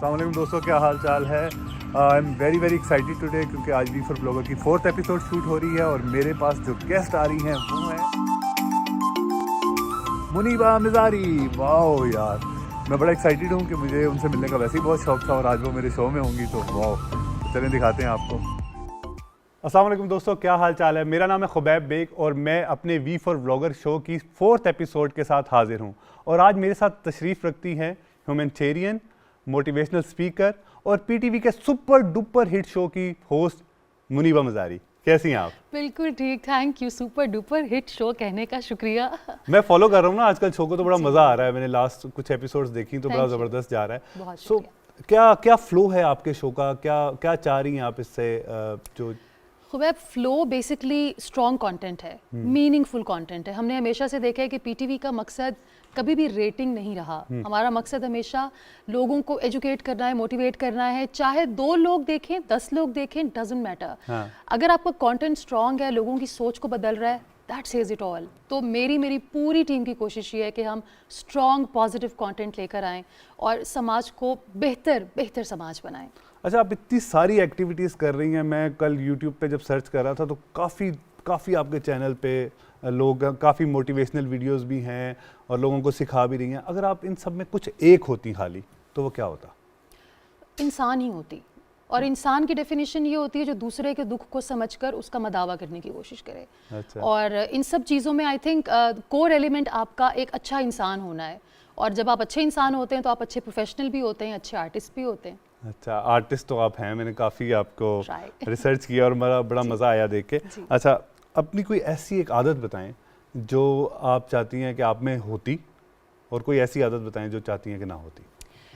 अस्सलाम वालेकुम दोस्तों, क्या हाल चाल है। I am very excited today क्योंकि आज वी फॉर ब्लॉगर की 4th एपिसोड शूट हो रही है और मेरे पास जो गेस्ट आ रही हैं वो है मुनीबा मिज़ारी। वाओ यार, मैं बड़ा एक्साइटेड हूँ कि मुझे उनसे मिलने का वैसे ही बहुत शौक था और आज वो मेरे शो में होंगी तो वाओ, तो चलें दिखाते हैं आपको। अस्सलाम वालेकुम दोस्तों, क्या हाल चाल है। मेरा नाम है खुबैब बेग और मैं अपने वी फॉर ब्लॉगर शो की 4th एपिसोड के साथ हाजिर हूँ। और आज मेरे साथ तशरीफ़ रखती हैं ह्यूमैनिटेरियन, मोटिवेशनल स्पीकर और पीटीवी के सुपर डुपर हिट शो की होस्ट मुनीबा मिज़ारी। कैसी हैं आप? बिल्कुल ठीक, thank you. Super duper hit show कहने का शुक्रिया। मैं फॉलो कर रहा हूँ ना आजकल शो को, तो बड़ा मज़ा आ रहा है। मैंने लास्ट कुछ एपिसोड्स देखी तो बड़ा ज़बरदस्त जा रहा है। बहुत सो क्या क्या फ्लो है आपके शो का, क्या क्या चाह रही हैं आप इससे? जो Khubaib, flow basically strong content है, मीनिंगफुल कंटेंट है। हमने हमेशा से देखा है कि पीटीवी का मकसद कभी भी रेटिंग नहीं रहा। हमारा मकसद हमेशा लोगों को एजुकेट करना है, मोटिवेट करना है। चाहे 2 लोग देखें, 10 लोग देखें, डजंट मैटर। हाँ। अगर आपका कंटेंट स्ट्रॉन्ग है, लोगों की सोच को बदल रहा है, दैट सेज इट ऑल। तो मेरी पूरी टीम की कोशिश ये है कि हम स्ट्रॉन्ग पॉजिटिव कंटेंट लेकर आएँ और समाज को बेहतर समाज बनाएं। अच्छा, आप इतनी सारी एक्टिविटीज़ कर रही हैं। मैं कल यूट्यूब पे जब सर्च कर रहा था तो काफ़ी आपके चैनल पे लोग, काफ़ी मोटिवेशनल वीडियोस भी हैं और लोगों को सिखा भी रही हैं। अगर आप इन सब में कुछ एक होती खाली तो वो क्या होता? इंसान ही होती। और इंसान की डेफिनेशन ये होती है जो दूसरे के दुख को समझकर उसका मदावा करने की कोशिश करे। अच्छा। और इन सब चीज़ों में आई थिंक कोर एलिमेंट आपका एक अच्छा इंसान होना है। और जब आप अच्छे इंसान होते हैं तो आप अच्छे प्रोफेशनल भी होते हैं, अच्छे आर्टिस्ट भी होते हैं। अच्छा, आर्टिस्ट तो आप हैं। मैंने काफ़ी आपको रिसर्च किया और मेरा बड़ा मज़ा आया देख के। अच्छा, अपनी कोई ऐसी एक आदत बताएं जो आप चाहती हैं कि आप में होती, और कोई ऐसी आदत बताएं जो चाहती हैं कि ना होती।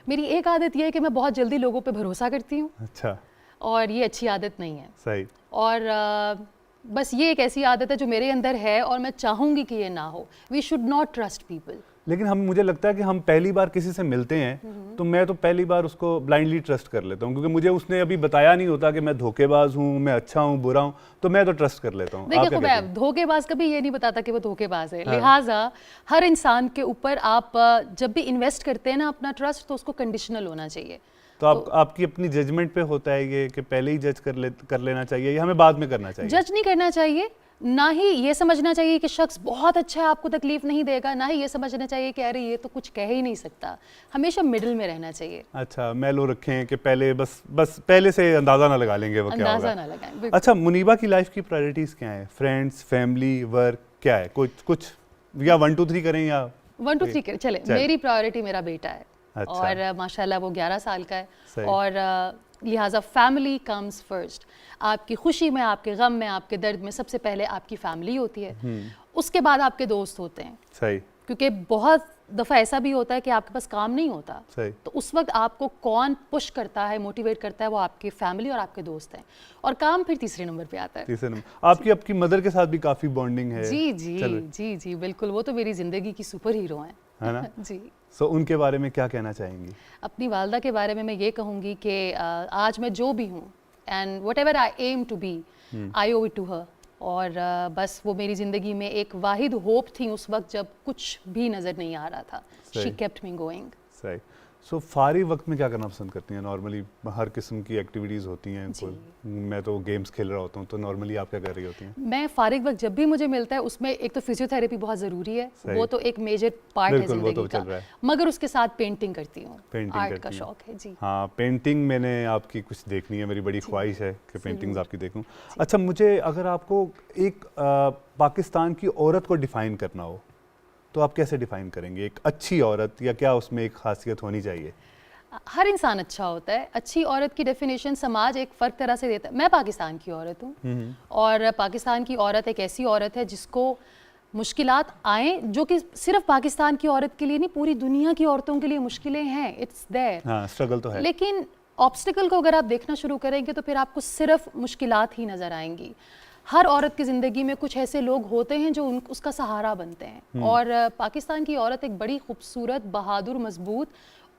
मेरी एक आदत ये है कि मैं बहुत जल्दी लोगों पे भरोसा करती हूँ। अच्छा। और ये अच्छी आदत नहीं है। सही। और बस ये एक ऐसी आदत है जो मेरे अंदर है और मैं चाहूँगी कि ये ना हो। We should not trust people. लेकिन मुझे लगता है कि हम पहली बार किसी से मिलते हैं तो मैं तो पहली बार उसको ब्लाइंडली ट्रस्ट कर लेता हूँ, क्योंकि मुझे उसने अभी बताया नहीं होता कि मैं धोखेबाज हूँ, मैं अच्छा हूँ, बुरा हूँ, तो मैं तो ट्रस्ट कर लेता हूँ। देखिए खुबैब, धोखेबाज कभी ये नहीं बताता कि वो धोखेबाज है। लिहाजा हर इंसान के ऊपर आप जब भी इन्वेस्ट करते हैं ना अपना ट्रस्ट, तो उसको कंडीशनल होना चाहिए। तो आपकी अपनी जजमेंट पे होता है ये कि पहले ही जज कर लेना चाहिए या हमें बाद में करना चाहिए? जज नहीं करना चाहिए, ना ही ये समझना चाहिए कि शख्स बहुत अच्छा है, आपको तकलीफ नहीं देगा, ना ही ये समझना चाहिए कि अरे ये तो कुछ कह ही नहीं सकता। हमेशा मिडिल में रहना चाहिए। अच्छा, मेलो रखें कि पहले बस पहले से अंदाजा ना लगा लेंगे वो क्या होगा। अंदाजा ना लगाएं। अच्छा, मुनीबा की लाइफ की प्रायोरिटीज क्या है? फ्रेंड्स, फैमिली, वर्क, क्या है? कुछ या 1 2 3 करें या 1 2 3 करें? चले। मेरी प्रायोरिटी मेरा बेटा है। अच्छा। और माशाल्लाह वो 11 साल का है। और लिहाजा फैमिली कम्स फर्स्ट। आपकी खुशी में, आपके गम में, आपके दर्द में सबसे पहले आपकी फैमिली होती है। उसके बाद आपके दोस्त होते हैं। सही। क्योंकि बहुत दफ़ा ऐसा भी होता है कि आपके पास काम नहीं होता। सही। तो उस वक्त आपको कौन पुश करता है, मोटिवेट करता है, वो आपकी फैमिली और आपके दोस्त हैं। और काम फिर तीसरे नंबर पे आता है। तीसरे नंबर आपकी मदर के साथ भी काफ़ी बॉन्डिंग है। जी बिल्कुल। वो तो मेरी ज़िंदगी की सुपर हीरो हैं, है ना? जी। सो उनके बारे में क्या कहना चाहेंगी? अपनी वालदा के बारे में मैं ये कहूँगी कि आज मैं जो भी हूँ, and whatever I am to be, I owe it to her. और बस वो मेरी ज़िंदगी में एक वाहिद होप थी उस वक्त जब कुछ भी नज़र नहीं आ रहा था। She kept me going. सही। सो फारिग वक्त में क्या करना पसंद करती हैं? नॉर्मली हर किस्म की एक्टिविटीज़ होती हैं। मैं तो गेम्स खेल रहा होता हूँ, तो नॉर्मली आप क्या कर रही होती हैं? मैं फारिग वक्त जब भी मुझे मिलता है उसमें एक तो फिजियोथेरेपी बहुत ज़रूरी है, वो तो एक मेजर पार्ट है ज़िंदगी का। मगर उसके साथ पेंटिंग करती हूँ, आर्ट का शौक है। जी हाँ, पेंटिंग मैंने आपकी कुछ देखनी है, मेरी बड़ी ख्वाहिश है कि पेंटिंग्स आपकी देखूँ। अच्छा, मुझे अगर आपको एक पाकिस्तान की औरत को डिफ़ाइन करना हो तो आप कैसे डिफाइन करेंगे एक अच्छी औरत, या क्या उसमें एक खासियत होनी चाहिए? हर इंसान अच्छा होता है। अच्छी औरत की डेफिनेशन समाज एक फ़र्क तरह से देता है। मैं पाकिस्तान की औरत हूँ और पाकिस्तान की औरत एक ऐसी औरत है जिसको मुश्किलात आए, जो कि सिर्फ पाकिस्तान की औरत के लिए नहीं, पूरी दुनिया की औरतों के लिए मुश्किलें हैं। It's there. हाँ, स्ट्रगल तो है। लेकिन ऑब्स्टिकल को अगर आप देखना शुरू करेंगे तो फिर आपको सिर्फ मुश्किलात ही नज़र आएंगी। हर औरत की ज़िंदगी में कुछ ऐसे लोग होते हैं जो उसका सहारा बनते हैं। और पाकिस्तान की औरत एक बड़ी खूबसूरत, बहादुर, मजबूत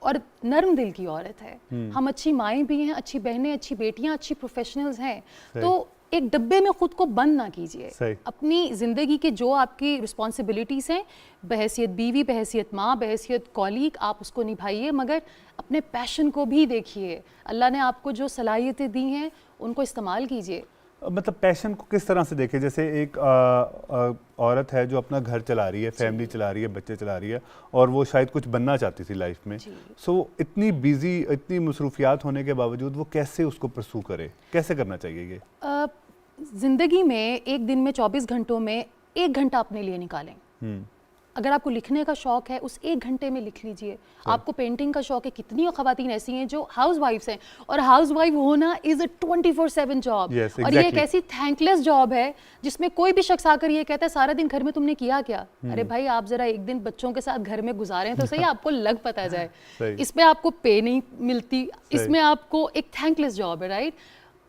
और नर्म दिल की औरत है। हम अच्छी माएँ भी हैं, अच्छी बहनें, अच्छी बेटियां, अच्छी प्रोफेशनल्स हैं। तो एक डब्बे में खुद को बंद ना कीजिए। सही। अपनी ज़िंदगी के जो आपकी रिस्पॉन्सिबिलिटीज़ हैं, बहैसियत बीवी, बहैसियत माँ, बहैसियत कॉलीग, आप उसको निभाइए, मगर अपने पैशन को भी देखिए। अल्लाह ने आपको जो सलाहियतें दी हैं उनको इस्तेमाल कीजिए। मतलब पैशन को किस तरह से देखें? जैसे एक औरत है जो अपना घर चला रही है, फैमिली चला रही है, बच्चे चला रही है, और वो शायद कुछ बनना चाहती थी लाइफ में। सो इतनी बिजी, इतनी मसरूफियात होने के बावजूद वो कैसे उसको परसू करे, कैसे करना चाहिए ये? ज़िंदगी में एक दिन में 24 घंटों में 1 घंटा अपने लिए निकालें। अगर आपको लिखने का शौक है, उस 1 घंटे में लिख लीजिए। आपको पेंटिंग का शौक है, कितनी ख़वातीन ऐसी हैं जो हाउस वाइफ्स हैं, और हाउस वाइफ होना इज़ अ 24/7 जॉब। और ये एक ऐसी थैंकलेस जॉब है जिसमें कोई भी शख्स आकर ये कहता है सारा दिन घर में तुमने किया क्या? अरे भाई, आप ज़रा एक दिन बच्चों के साथ घर में गुजारें तो सही, आपको लग पता जाए। इसमें आपको पे नहीं मिलती, इसमें आपको एक थैंकलेस जॉब है, right?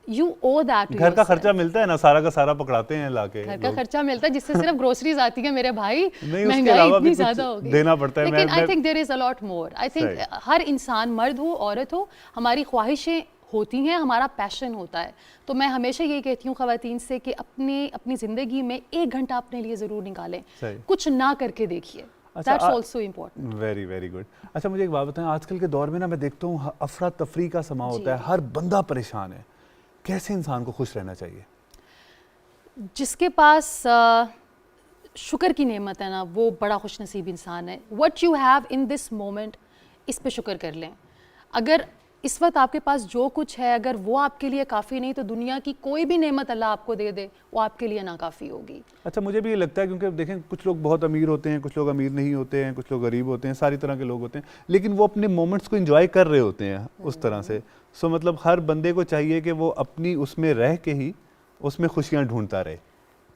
You owe that to घर का yourself. खर्चा मिलता है ना, सारा का सारा पकड़ाते हैं लाके। घर का खर्चा मिलता है जिससे सिर्फ ग्रोसरीज आती है मेरे भाई। नहीं, महंगाई इतनी ज्यादा हो गई, देना पड़ता है। लेकिन I think there is a lot more. I think हर इंसान, मर्द हो औरत हो, हमारी ख्वाहिशें होती हैं, हमारा पैशन होता है। तो मैं हमेशा यही कहती हूँ ख़वातीन से कि अपनी ज़िंदगी में 1 घंटा अपने लिए ज़रूर निकालें, कुछ ना करके देखिए। That's also important. Very very good. अच्छा, मुझे एक बात बताएं, आजकल के दौर में ना मैं देखता हूँ अफरा तफरी का समा होता है, हर बंदा परेशान है। कैसे इंसान को खुश रहना चाहिए? जिसके पास शुक्र की नेमत है ना, वो बड़ा खुश नसीब इंसान है। What you have in this moment, इस पे शुक्र कर लें। अगर इस वक्त आपके पास जो कुछ है, अगर वो आपके लिए काफ़ी नहीं, तो दुनिया की कोई भी नेमत अल्लाह आपको दे दे, वो आपके लिए नाकाफ़ी होगी। अच्छा, मुझे भी ये लगता है, क्योंकि देखें कुछ लोग बहुत अमीर होते हैं, कुछ लोग अमीर नहीं होते हैं, कुछ लोग गरीब होते हैं, सारी तरह के लोग होते हैं, लेकिन वो अपने मोमेंट्स को एंजॉय कर रहे होते हैं उस तरह से। सो मतलब हर बंदे को चाहिए कि वो अपनी उसमें रह के ही उसमें खुशियाँ ढूंढता रहे,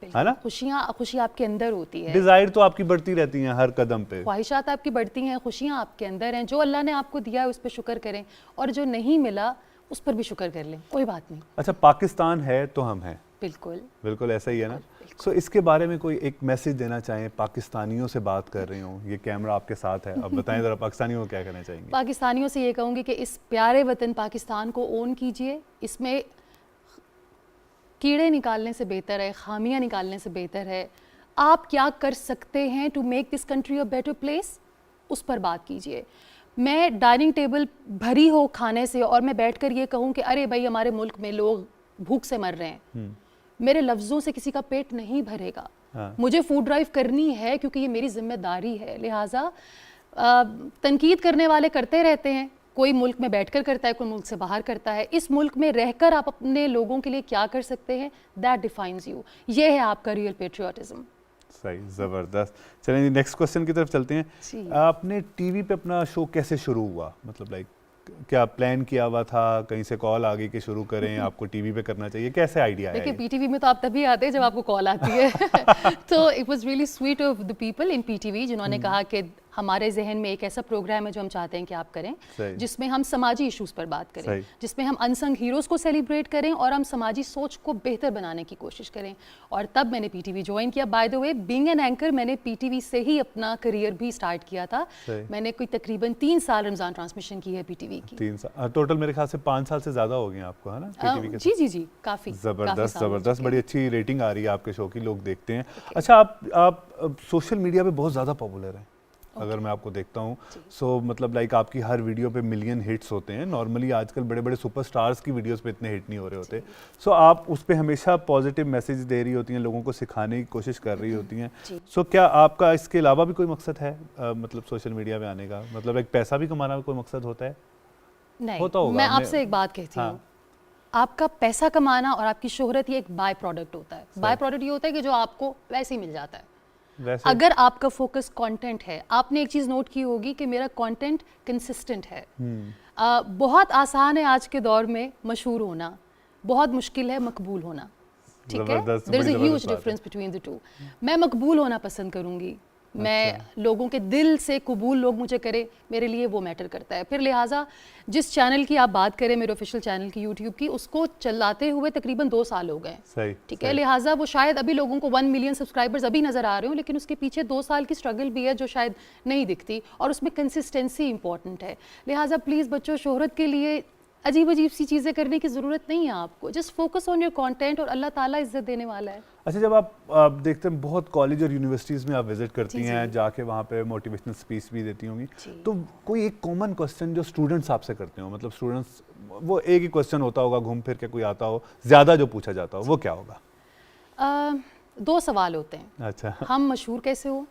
है ना? खुशी आपके अंदर होती है। डिज़ायर तो आपकी बढ़ती रहती हैं हर कदम पे, ख्वाहिशात आपकी बढ़ती हैं, खुशियाँ आपके अंदर हैं। जो अल्लाह ने आपको दिया है उस पर शुक्र करें, और जो नहीं मिला उस पर भी शुक्र कर लें, कोई बात नहीं। अच्छा, पाकिस्तान है तो हम हैं। बिल्कुल बिल्कुल ऐसा ही है ना। सो इसके बारे में कोई एक मैसेज देना चाहें? पाकिस्तानियों से बात कर रही हूँ, ये कैमरा आपके साथ है, अब बताएं ज़रा पाकिस्तानियों को क्या कहना चाहेंगे? पाकिस्तानियों से ये कहूँगी कि इस प्यारे वतन पाकिस्तान को ओन कीजिए। इसमें कीड़े निकालने से बेहतर है, खामियां निकालने से बेहतर है, आप क्या कर सकते हैं to make this country a better place, उस पर बात कीजिए। मैं डाइनिंग टेबल भरी हो खाने से और मैं बैठकर ये कहूँ कि अरे भाई हमारे मुल्क में लोग भूख से मर रहे हैं, मेरे लफ्ज़ों से किसी का पेट नहीं भरेगा। मुझे फूड ड्राइव करनी है क्योंकि ये मेरी जिम्मेदारी है। लिहाजा तनकीद करने वाले करते रहते हैं, कोई मुल्क में बैठकर करता है, कोई मुल्क से बाहर करता है। इस मुल्क में रहकर आप अपने लोगों के लिए क्या कर सकते हैं, दैट डिफाइंस यू। ये है आपका रियल पेट्रियोटिज्म। सही, ज़बरदस्त। चलें जी, नेक्स्ट क्वेश्चन की तरफ चलते हैं। आपने टीवी पे अपना शो कैसे शुरू हुआ? मतलब लाइक क्या प्लान किया हुआ था, कहीं से कॉल आ गई कि शुरू करें, आपको टीवी पे करना चाहिए, कैसे आइडिया आया? देखिए, पीटीवी में तो आप तभी आते हैं जब आपको कॉल आती है। तो it was really sweet of the people in PTV जिन्होंने कहा कि हमारे जहन में एक ऐसा प्रोग्राम है जो हम चाहते हैं कि आप करें, जिसमें हम समाजी इश्यूज पर बात करें, जिसमें हम अनसंग हीरोज़ को सेलिब्रेट करें और हम समाजी सोच को बेहतर बनाने की कोशिश करें। और तब मैंने पीटीवी ज्वाइन किया। By the way, being an anchor मैंने पीटीवी से ही अपना करियर भी स्टार्ट किया था। मैंने कोई तकरीबन 3 साल रमज़ान ट्रांसमिशन की है पीटीवी की। 3 साल टोटल, मेरे ख्याल से 5 साल से ज़्यादा हो गए आपको, है ना पीटीवी के? जी, काफ़ी ज़बरदस्त ज़बरदस्त, बड़ी अच्छी रेटिंग आ रही है आपके शो की, लोग देखते हैं। अच्छा, आप सोशल मीडिया पे बहुत ज़्यादा पॉपुलर हैं, अगर मैं आपको देखता हूँ। सो मतलब लाइक आपकी हर वीडियो पे मिलियन हिट्स होते हैं। नॉर्मली आजकल बड़े बड़े सुपरस्टार्स की वीडियोस पे इतने हिट नहीं हो रहे होते। सो आप उस पे हमेशा पॉजिटिव मैसेज दे रही होती हैं, लोगों को सिखाने की कोशिश कर रही होती हैं। सो क्या आपका इसके अलावा भी कोई मकसद है मतलब सोशल मीडिया पे आने का? मतलब एक पैसा भी कमाना कोई मकसद होता है? नहीं, होता होगा। मैं आपसे एक बात कहती हूँ, आपका पैसा कमाना और आपकी शोहरत ये एक बाय प्रोडक्ट होता है। बाय प्रोडक्ट ये होता है कि जो आपको वैसे ही मिल जाता है। अगर आपका फोकस कंटेंट है, आपने एक चीज़ नोट की होगी कि मेरा कंटेंट कंसिस्टेंट है। बहुत आसान है आज के दौर में मशहूर होना, बहुत मुश्किल है मकबूल होना। ठीक है, there is a huge difference between the two. मैं मकबूल होना पसंद करूंगी, मैं लोगों के दिल से कबूल लोग मुझे करें, मेरे लिए वो मैटर करता है। फिर लिहाजा जिस चैनल की आप बात करें, मेरे ऑफिशियल चैनल की यूट्यूब की, उसको चलाते हुए तकरीबन 2 साल हो गए। ठीक है, लिहाजा वो शायद अभी लोगों को 1 मिलियन सब्सक्राइबर्स अभी नज़र आ रहे हो, लेकिन उसके पीछे 2 साल की स्ट्रगल भी है जो शायद नहीं दिखती, और उसमें कंसिस्टेंसी इंपॉर्टेंट है। लिहाजा प्लीज़ बच्चों, शोहरत के लिए अजीब अजीब सी चीज़ें करने की ज़रूरत नहीं है आपको। Just focus on your content और अल्लाह ताला इज्जत देने वाला है। अच्छा, जब आप देखते हैं बहुत कॉलेज और यूनिवर्सिटीज़ में आप विजिट करती जी, हैं, जी। जाके वहाँ पे मोटिवेशनल स्पीच भी देती होंगी, जी। तो कोई एक कॉमन क्वेश्चन जो स्टूडेंट्स आपसे करते हो, मतलब स्टूडेंट्स वो एक ही क्वेश्चन होता होगा, घूम फिर के कोई आता हो, ज़्यादा जो पूछा जाता हो, वो क्या होगा? 2 सवाल होते हैं। अच्छा, हम मशहूर कैसे हो?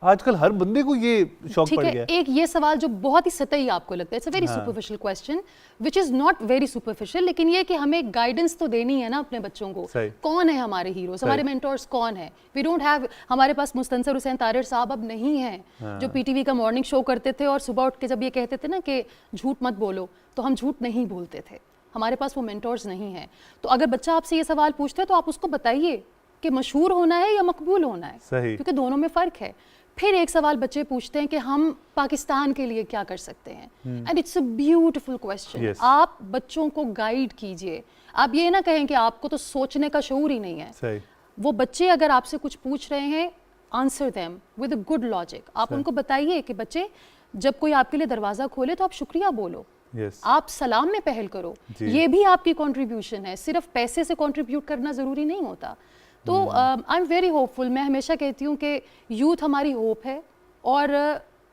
आजकल हर बंदे को ये शौक ठीक पड़ है, गया है। एक ये सवाल जो बहुत ही सतही आपको लगता है, इट्स अ वेरी हाँ। Superficial question which is not very superficial, लेकिन ये कि हमें गाइडेंस तो देनी है ना अपने बच्चों को। सही। कौन है हमारे हीरोज, सही। हमारे मेंटोर्स कौन है? वी डोंट हैव, हमारे पास मुस्तंसर हुसैन तारिर साहब अब नहीं हैं, हाँ। जो पीटीवी का मॉर्निंग शो करते थे और सुबह उठ के जब ये कहते थे ना कि झूठ मत बोलो, तो हम झूठ नहीं बोलते थे। हमारे पास वो मेंटोर्स नहीं हैं। तो अगर बच्चा आपसे ये सवाल पूछता है तो आप उसको बताइए कि मशहूर होना है या मकबूल होना है, सही। क्योंकि दोनों में फ़र्क है। फिर एक सवाल बच्चे पूछते हैं कि हम पाकिस्तान के लिए क्या कर सकते हैं, and it's a beautiful question. Yes. आप बच्चों को गाइड कीजिए, आप ये ना कहें कि आपको तो सोचने का शऊर ही नहीं है। सही। वो बच्चे अगर आपसे कुछ पूछ रहे हैं, answer them with a good logic. आप सही। उनको बताइए कि बच्चे जब कोई आपके लिए दरवाज़ा खोले तो आप शुक्रिया बोलो, यस। आप सलाम में पहल करो, जी। ये भी आपकी कंट्रीब्यूशन है। सिर्फ पैसे से कंट्रीब्यूट करना ज़रूरी नहीं होता। तो आई एम वेरी होपफुल। मैं हमेशा कहती हूँ कि यूथ हमारी होप है, और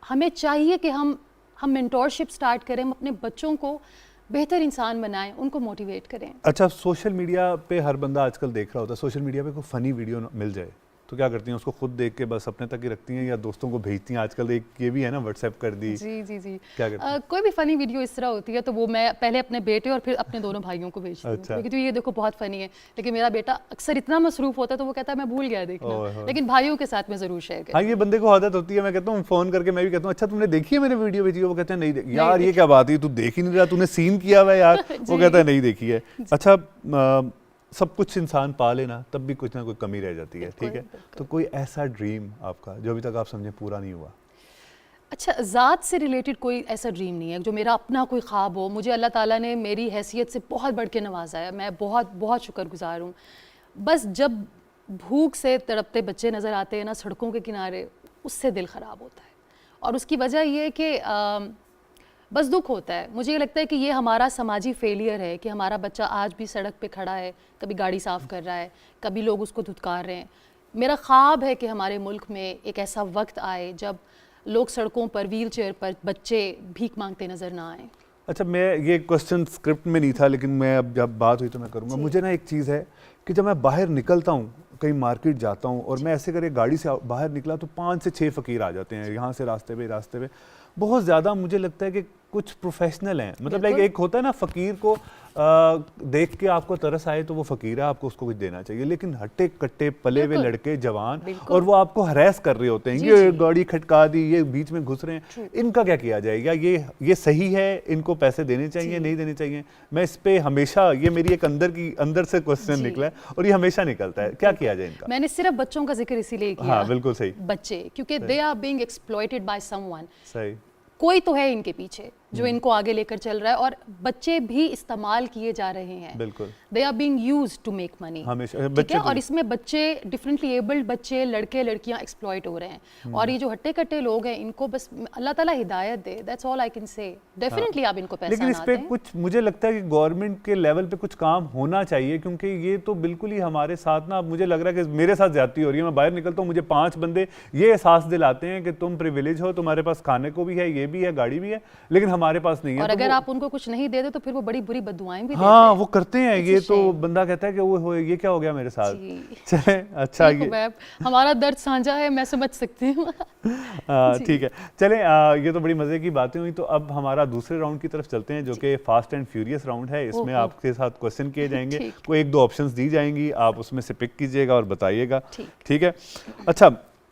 हमें चाहिए कि हम मेंटोरशिप स्टार्ट करें, हम अपने बच्चों को बेहतर इंसान बनाएं, उनको मोटिवेट करें। अच्छा, सोशल मीडिया पे हर बंदा आजकल देख रहा होता है, सोशल मीडिया पे कोई फ़नी वीडियो मिल जाए तो क्या करती हैं? उसको खुद देख के बस अपने तक ही रखती हैं या दोस्तों को भेजती हैं? आजकल एक ये भी है ना, व्हाट्सएप कर दी। जी जी जी। क्या करती हैं? कोई भी फ़नी वीडियो इस तरह होती है तो वो मैं पहले अपने बेटे और फिर अपने दोनों भाइयों को भेजती हूँ। अच्छा। क्योंकि ये देखो बहुत फ़नी है, लेकिन मेरा बेटा अक्सर इतना मसरूफ़ होता है तो वो कहता है मैं भूल गया ओए देखना, होए। लेकिन भाइयों के साथ मैं ज़रूर शेयर हाँ, करती ये बंदे को आदत होती है। मैं कहता हूँ फ़ोन करके, मैं भी कहता हूँ अच्छा तुमने देखी है मैंने वीडियो भेजी है? वो कहते हैं नहीं देखी। यार ये क्या बात है, तू देख ही नहीं रहा, तूने सीन किया हुआ है यार। वो कहता है नहीं देखी है। अच्छा, सब कुछ इंसान पा लेना तब भी कुछ ना कुछ कमी रह जाती है, ठीक है? तो कोई ऐसा ड्रीम आपका जो अभी तक आप समझे पूरा नहीं हुआ? अच्छा, ज़ात से रिलेटेड कोई ऐसा ड्रीम नहीं है जो मेरा अपना कोई ख्वाब हो। मुझे अल्लाह ताला ने मेरी हैसियत से बहुत बढ़ के नवाजा है, मैं बहुत बहुत शुक्रगुजार हूँ। बस जब भूख से तड़पते बच्चे नज़र आते हैं ना सड़कों के किनारे, उससे दिल ख़राब होता है। और उसकी वजह ये है कि बस दुख होता है। मुझे ये लगता है कि ये हमारा समाजी फेलियर है कि हमारा बच्चा आज भी सड़क पे खड़ा है, कभी गाड़ी साफ़ कर रहा है, कभी लोग उसको धुतकार रहे हैं। मेरा ख्वाब है कि हमारे मुल्क में एक ऐसा वक्त आए जब लोग सड़कों पर व्हील चेयर पर बच्चे भीख मांगते नज़र ना आए। अच्छा, मैं ये क्वेश्चन स्क्रिप्ट में नहीं था, लेकिन मैं अब जब बात हुई तो मैं करूँगा। मुझे ना एक चीज़ है कि जब मैं बाहर निकलता हूँ, कहीं मार्केट जाता हूँ और मैं ऐसे करके गाड़ी से बाहर निकला तो 5 से 6 फ़कीर आ जाते हैं यहाँ से रास्ते पे बहुत ज़्यादा। मुझे लगता है कि कुछ प्रोफेशनल हैं, मतलब लाइक एक होता है ना फ़कीर को देख के आपको तरस आए तो वो फ़कीर है, आपको उसको कुछ देना चाहिए। लेकिन हट्टे कट्टे पले हुए लड़के जवान और वो आपको हरास कर रहे होते हैं, ये गाड़ी खटका दी, ये बीच में घुस रहे हैं, इनका क्या किया जाएगा? ये सही है? इनको पैसे देने चाहिए, नहीं देने चाहिए? मैं इस पे हमेशा, ये मेरी एक अंदर से क्वेश्चन निकला है और ये हमेशा निकलता है, क्या किया जाए इनका? मैंने सिर्फ बच्चों का जिक्र इसीलिए किया। हाँ, बिल्कुल सही। बच्चे, क्योंकि they are being exploited by someone. सही। कोई तो है इनके पीछे जो इनको आगे लेकर चल रहा है, और बच्चे भी इस्तेमाल किए जा रहे हैं। बिल्कुल। They are being used to make money, हमेशा ठीक है? और इसमें बच्चे, डिफरेंटली एबल्ड बच्चे, लड़के लड़कियां एक्सप्लॉइट हो रहे हैं। और ये जो हट्टे कट्टे लोग हैं, इनको बस अल्लाह ताला हिदायत दे, that's all I can say. Definitely आप इनको पैसा लेकिन इस ना पे दें। कुछ मुझे लगता है कि गवर्नमेंट के लेवल पे कुछ काम होना चाहिए, क्योंकि ये तो बिल्कुल ही हमारे साथ ना, मुझे लग रहा है कि मेरे साथ ज्यादती हो रही है। मैं बाहर निकलता हूँ, मुझे 5 बंदे ये एहसास दिलाते हैं कि तुम प्रिविलेज हो, तुम्हारे पास खाने को भी है, ये भी है, गाड़ी भी है, लेकिन हमारे पास नहीं है। और तो अगर आप उनको कुछ नहीं दे दे तो फिर वो बड़ी बुरी बददुआएं भी देते हाँ, हैं। वो करते हैं। It's a ये तो shame. बंदा कहता है कि वो ये क्या हो गया मेरे साथ। जी। चले, अच्छा देखो ये मैम, हमारा दर्द साझा है, मैं समझ सकती हूँ। ठीक है, चलें, ये तो बड़ी मज़े की बातें हुई। तो अब हमारा दूसरे राउंड की तरफ चलते हैं, जो कि फास्ट एंड फ्यूरियस राउंड है। इसमें ओहो। आपके साथ क्वेश्चन किए जाएंगे, ठीक। कोई 1-2 ऑप्शंस दी जाएंगी, आप उसमें से पिक कीजिएगा और बताइएगा, ठीक। ठीक है? अच्छा,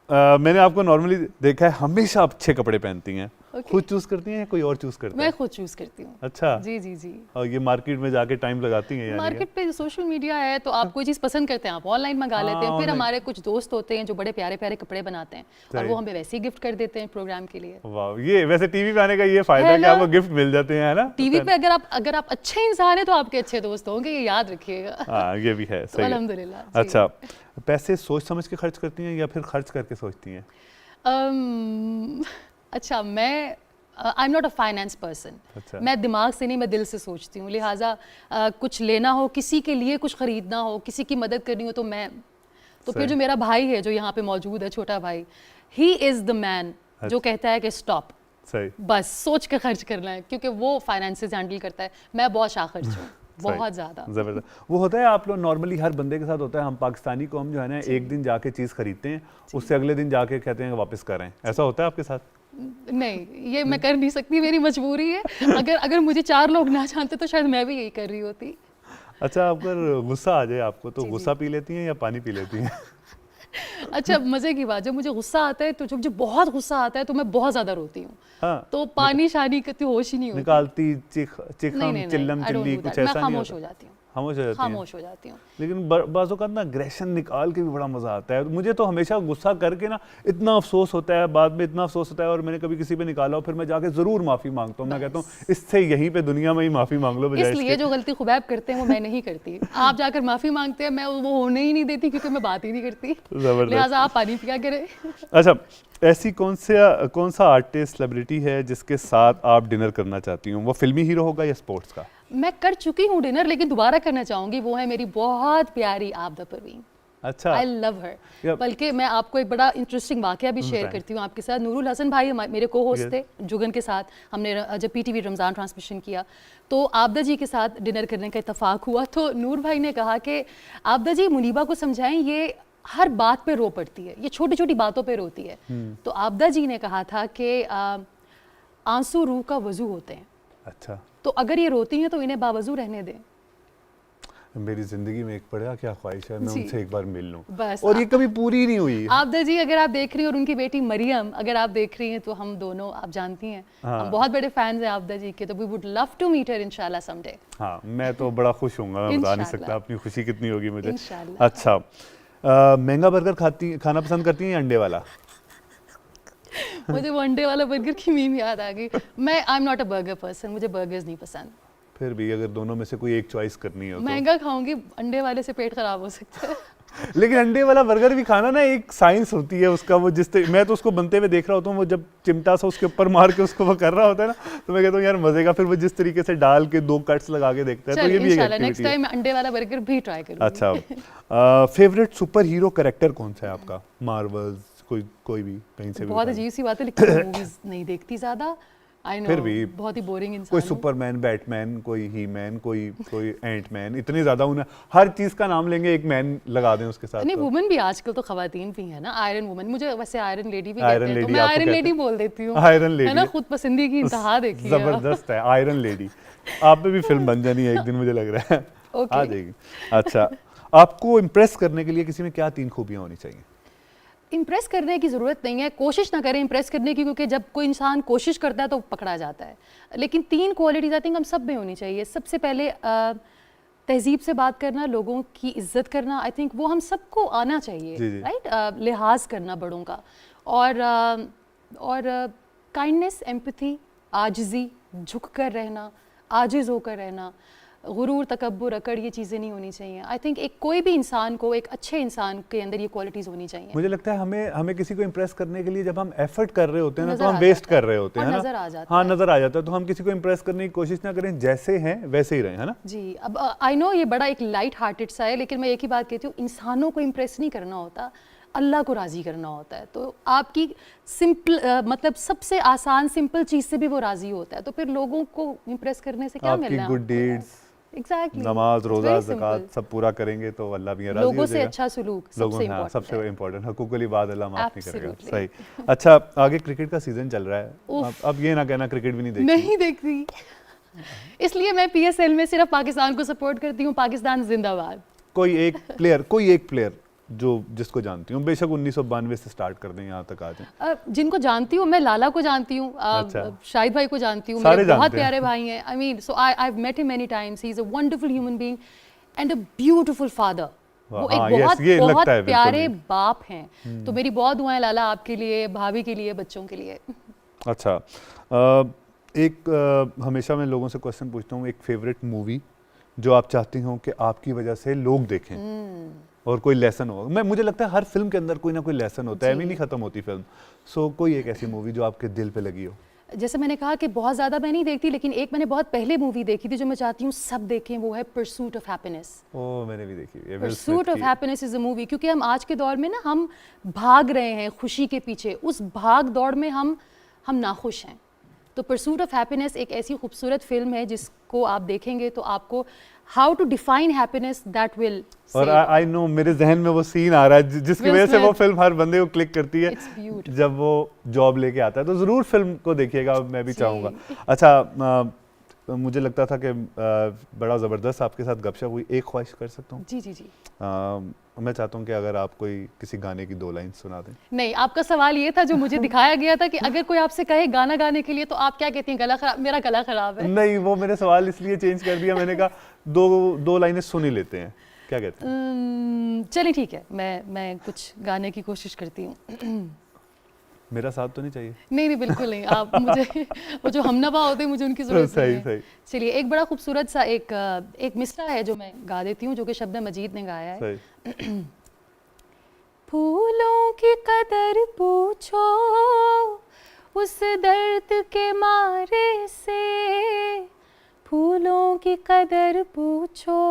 मैंने आपको नॉर्मली देखा है हमेशा आप अच्छे कपड़े पहनती हैं। Okay. खुद चूज करती हैं या कोई और चूज करता मैं है? खुद चूज करती हूँ। अच्छा। जी जी जी। और ये मार्केट में जाके टाइम लगाती हैं यानी? मार्केट पे सोशल मीडिया है तो आप कोई चीज़ पसंद करते हैं, आप ऑनलाइन मंगा लेते हैं। फिर ऑनलाइन। हमारे कुछ दोस्त होते हैं जो बड़े प्यारे प्यारे कपड़े बनाते हैं और सही। वो हमें वैसे ही गिफ्ट कर देते हैं प्रोग्राम के लिए। वाह, ये वैसे टीवी पे आने का ये फायदा है है कि ना? आपको गिफ्ट मिल जाते हैं, है ना? टीवी पे अगर आप अच्छे इंसान हैं तो आपके अच्छे दोस्त होंगे, ये याद रखिएगा। हाँ, ये भी है, तो सही है। अल्हम्दुलिल्लाह जी। अच्छा, पैसे सोच समझ के खर्च करती हैं या फिर खर्च करके सोचती हैं? अच्छा, मैं I am not a finance person. अच्छा। मैं दिमाग से नहीं, मैं दिल से सोचती हूँ, लिहाजा कुछ लेना हो, किसी के लिए कुछ खरीदना हो, किसी की मदद करनी हो, तो मैं तो फिर सही। जो मेरा भाई है जो यहाँ पे मौजूद है, छोटा भाई, ही इज़ द मैन जो कहता है कि स्टॉप, सही। बस सोच के खर्च करना है, क्योंकि वो फाइनेंसेस हैंडल करता है। मैं बहुत शाखर्च हूँ, बहुत ज़्यादा। जबरदस्त। वो होता है आप लोग नॉर्मली हर बंदे के साथ होता है, हम पाकिस्तानी कौम जो है ना, एक दिन जाके चीज़ खरीदते हैं, उससे अगले दिन जाके कहते हैं वापस कर रहे हैं, ऐसा होता है आपके साथ? नहीं, ये मैं कर नहीं सकती, मेरी मजबूरी है। अगर मुझे 4 लोग ना जानते तो शायद मैं भी यही कर रही होती। अच्छा, अगर गुस्सा आ जाए आपको तो जी, गुस्सा पी लेती हैं या पानी पी लेती हैं? अच्छा, मज़े की बात, जब मुझे गुस्सा आता है, तो जब मुझे बहुत गुस्सा आता है तो मैं बहुत ज़्यादा रोती हूँ। हाँ, तो पानी शानी की तो होश ही नहीं होती। निकालती नहीं, चिखम नहीं, चिल्लम I don't चिल्ली do कुछ that। मैं ऐसा नहीं खामोश होता? हो जाती हूँ, खामोश हो जाती हैं? खामोश हो जाती हूँ। लेकिन बाज़ औक़ात ना अग्रेशन निकाल के भी बड़ा मज़ा आता है। मुझे तो हमेशा गुस्सा करके ना इतना अफसोस होता है, बाद में इतना अफसोस होता है, और मैंने कभी किसी पे निकाला हो फिर मैं जाके ज़रूर माफ़ी मांगता हूँ। मैं कहता हूँ इससे यहीं पे दुनिया में ही माफ़ी मांग लो बजाय इसलिए इसके। जो गलती खुबैब करते हैं वो मैं नहीं करती। आप जाकर माफ़ी मांगते हैं, मैं वो होने ही नहीं देती, क्योंकि मैं बात ही नहीं करती। ज़बरदस्त। लिहाजा आप पानी पिया करें। अच्छा, ऐसी कौन सा आर्टिस्ट सेलिब्रिटी है जिसके साथ आप डिनर करना चाहती हूँ? वो फिल्मी हीरो होगा या स्पोर्ट्स का? मैं कर चुकी हूँ डिनर, लेकिन दोबारा करना चाहूँगी। वो है मेरी बहुत प्यारी आबदा परवीन। अच्छा। आई लव हर। बल्कि मैं आपको एक बड़ा इंटरेस्टिंग वाकया भी शेयर करती हूँ आपके साथ। नूरुल हसन भाई मेरे को होस्ट थे जुगन के साथ, हमने जब पीटीवी रमज़ान ट्रांसमिशन किया तो आबदा जी के साथ डिनर करने का इत्तेफाक हुआ। तो नूर भाई ने कहा कि आबदा जी मुनीबा को समझाएं, ये हर बात पे रो पड़ती है, ये छोटी छोटी बातों पे रोती है। तो आबदा जी ने कहा था कि आंसू रूह का वजू होते हैं। अच्छा। तो अगर ये रोती हैं तो इन्हें बावजू रहने दें। मेरी जिंदगी में एक बड़ा क्या ख्वाहिश है, मैं जी। उनसे एक बार मिल लूं, बस और ये कभी पूरी नहीं हुई। आबदा जी अगर आप देख रही हैं, और उनकी बेटी मरियम अगर आप देख रही हैं, तो हम दोनों, आप जानती हैं, हम बहुत बड़े फैंस हैं आबदा जी के, तो we would love to meet her इंशाल्लाह समडे। हाँ, मैं तो बड़ा खुश हूँगा, मैं बता नहीं सकता इंशाल्लाह। अपनी खुशी कितनी होगी मुझे। इंशाल्लाह। अच्छा, महंगा बर्गर खाना पसंद करती हैं या अंडे वाला? मुझे वो अंडे वाला बर्गर की मीम याद आ गई। मैं I am not a burger person, मुझे बर्गर्स नहीं पसंद। फिर भी अगर दोनों में से कोई एक चॉइस करनी हो तो? महंगा खाऊंगी, अंडे वाले से पेट खराब हो सकता है। लेकिन अंडे वाला बर्गर भी खाना ना एक साइंस होती है उसका। वो मैं तो उसको बनते हुए देख रहा होता हूँ, वो जब चिमटा सा उसके ऊपर मार के उसको वो कर रहा होता है ना, तो मैं कहता हूँ यार मजे का। फिर वो जिस तरीके से डाल के 2 कट्स लगा के देखता है, तो चल ये भी एक इंशाल्लाह नेक्स्ट एक्टिविटी है। टाइम अंडे वाला बर्गर भी ट्राई करूंगी। अच्छा, फेवरेट सुपर हीरो कैरेक्टर कौन सा है आपका? मार्वल्स, कोई भी, कहीं से भी बहुत बता अजीब सी बात है, लेकिन मूवीज नहीं देखती ज्यादा। आई नो, फिर भी बहुत ही बोरिंग इंसान कोई हूँ। सुपरमैन, बैटमैन, कोई ही मैन, कोई एंटमैन, इतने ज्यादा उन्हें हर चीज का नाम लेंगे, एक मैन लगा दें उसके साथ नहीं, तो। वुमन भी आजकल तो खवातीन भी है ना, आयरन वुमन। मुझे वैसे आयरन लेडी भी आयरन कहते हैं, तो लेडी मैं आपको आयरन कहते लेडी हैं? बोल देती हूँ। आयरन लेडी है ना, खुद पसंदी की इंतहा देखी है। जबरदस्त है आयरन लेडी। आप पे भी फिल्म बन जानी है एक दिन, मुझे लग रहा है Okay. आ जाएगी। अच्छा, आपको इम्प्रेस करने के लिए किसी में क्या 3 खूबियां होनी चाहिए? इम्प्रेस करने की ज़रूरत नहीं है, कोशिश ना करें इम्प्रेस करने की, क्योंकि जब कोई इंसान कोशिश करता है तो पकड़ा जाता है। लेकिन 3 क्वालिटीज़ आई थिंक हम सब में होनी चाहिए। सबसे पहले तहजीब से बात करना, लोगों की इज्जत करना, आई थिंक वो हम सबको आना चाहिए, राइट? लिहाज करना बड़ों का, और काइंडनेस, एम्पैथी, आजिज़ी, झुक कर रहना, आजिज़ होकर रहना, गुरूर, तकब्बुर, अकड़, ये चीज़ें नहीं होनी चाहिए। आई थिंक कोई भी इंसान को, एक अच्छे इंसान के अंदर ये क्वालिटीज़ होनी चाहिए। मुझे लगता है हमें किसी को इम्प्रेस करने के लिए जब हम एफर्ट कर रहे होते हैं ना, तो नज़र हम आ वेस्ट जाता है। कर रहे होते और हैं ना। नज़र आ जाता हाँ, है। नजर आ जाता है। तो हम किसी को इम्प्रेस करने की कोशिश ना करें, जैसे हैं वैसे ही रहें, है ना? जी, अब आई नो ये बड़ा एक लाइट हार्टेड सा है, लेकिन मैं एक ही बात कहती हूँ, इंसानों को इम्प्रेस नहीं करना होता, अल्लाह को राज़ी करना होता है। तो आपकी सिंपल मतलब सबसे आसान सिंपल चीज़ से भी वो राज़ी होता है, तो फिर लोगों को इम्प्रेस करने से क्या आपकी मिलना है? गुड डीड्स, एग्जैक्टली, नमाज, रोजा, ज़कात सब पूरा करेंगे तो अल्लाह भी राजी हो लोगों से जाएगा। अच्छा सलूक लोगों सबसे हाँ, इम्पोर्टेंट सबसे इम्पोर्टेंट, हकूकुल इबाद अल्लाह माफ नहीं करेगा। Absolutely. सही। अच्छा, आगे क्रिकेट का सीजन चल रहा है, अब ये ना कहना क्रिकेट भी नहीं देखती। नहीं देखती, इसलिए मैं पीएसएल में सिर्फ पाकिस्तान को सपोर्ट करती हूँ। पाकिस्तान जिंदाबाद। कोई एक प्लेयर जिसको जानती हूँ, बेशक 1992 से स्टार्ट कर दें यहाँ तक आ जाए। जिनको जानती हूँ मैं, लाला को जानती हूँ, अच्छा। शाहिद भाई को जानती हूँ, सारे मेरे बहुत जानते हैं। प्यारे भाई हैं। I mean, so I have met him many times. He is a wonderful human being and a beautiful father. वो हाँ, एक बहुत ये बहुत लगता है बिल्कुल प्यारे भी। बाप हैं। तो मेरी बहुत दुआएं लाला आपके लिए, भाभी के लिए, बच्चों के लिए। अच्छा, हमेशा मैं लोगों से क्वेश्चन पूछता हूँ, एक फेवरेट मूवी जो आप चाहती हो कि आपकी वजह से लोग देखें और कोई लेसन हो। मुझे लगता है हर फिल्म के अंदर कोई ना कोई लेसन होता है, अभी नहीं खत्म होती फिल्म। सो कोई एक ऐसी मूवी जो आपके दिल पे लगी हो? जैसे मैंने कहा कि बहुत ज़्यादा मैं नहीं देखती, लेकिन एक मैंने बहुत पहले मूवी देखी थी जो मैं चाहती हूँ सब देखें, वो है परसूट ऑफ हैप्पीनेस। ओ मैंने भी देखी है, विल परसूट स्मिथ ऑफ की। हैप्पीनेस इज़ अ मूवी, क्योंकि हम आज के दौर में ना हम भाग रहे हैं खुशी के पीछे, उस भाग दौड़ में हम नाखुश हैं। तो परसूट ऑफ हैप्पीनेस एक ऐसी खूबसूरत फिल्म है जिसको आप देखेंगे तो आपको how to define happiness that will. और आई नो मेरे जहन में वो सीन आ रहा है जिसकी Will वजह से वो Smith. फिल्म हर बंदे को क्लिक करती है It's beautiful. जब वो जॉब लेके आता है। तो ज़रूर फिल्म को देखिएगा, मैं भी जी। चाहूँगा। अच्छा, मुझे लगता था कि बड़ा ज़बरदस्त आपके साथ गपशप हुई। एक ख्वाहिश कर सकता हूँ? जी जी जी। मैं चाहता हूँ कि अगर आप कोई किसी गाने की 2 लाइन सुना दें। नहीं, आपका सवाल ये था जो मुझे दिखाया गया था कि अगर कोई आपसे कहे गाना गाने के लिए तो आप क्या कहती हैं? गला खराब, मेरा गला खराब है। नहीं, वो मैंने सवाल इसलिए चेंज कर दिया, मैंने कहा दो लाइनें सुन ही लेते हैं, क्या कहते हैं? चलिए ठीक है, मैं कुछ गाने की कोशिश करती हूँ। मेरा साथ तो नहीं चाहिए? नहीं बिल्कुल नहीं, आप मुझे वो जो हमनवा होते हैं मुझे उनकी ज़रूरत नहीं है। सही। चलिए एक बड़ा खूबसूरत सा एक मिसरा है जो मैं गा देती हूँ, जो कि शब्द मजीद ने गाया है। सही। फूलों की कदर पूछो उस दर्द के मारे से, फूलों की कदर पूछो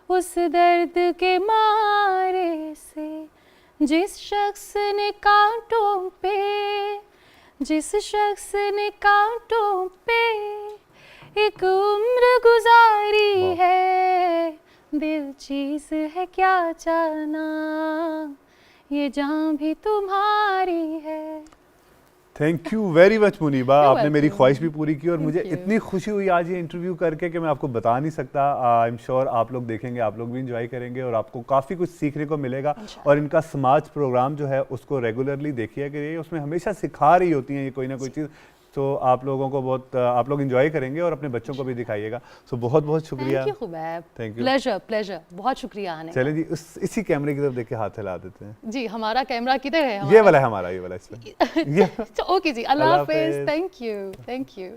उस दर्द के मारे से, जिस शख्स ने कांटों पे एक उम्र गुजारी है, दिल चीज़ है क्या जाना, ये जान भी तुम्हारी है। Thank you very much Muniba, You're आपने मेरी welcome. ख्वाहिश भी पूरी की और Thank मुझे you. इतनी खुशी हुई आज ये इंटरव्यू करके कि मैं आपको बता नहीं सकता। आई एम श्योर आप लोग देखेंगे, आप लोग भी इंजॉय करेंगे और आपको काफ़ी कुछ सीखने को मिलेगा। और इनका समाज प्रोग्राम जो है उसको रेगुलरली देखिए करिए, उसमें हमेशा सिखा रही होती हैं ये कोई ना कोई चीज़, तो आप लोगों को बहुत आप लोग इंजॉय करेंगे और अपने बच्चों को भी दिखाइएगा। सो बहुत बहुत शुक्रिया। Thank you Khubaib, Thank you. Pleasure, बहुत शुक्रिया आने का। चले जी, इसी कैमरे की तरफ देख के हाथ हिला देते हैं। जी, हमारा कैमरा किधर है? ये वाला है हमारा, ये वाला इसमें। ओके जी, अल्लाह अल्लाह हाफिज़, हाफिज़। Thank you.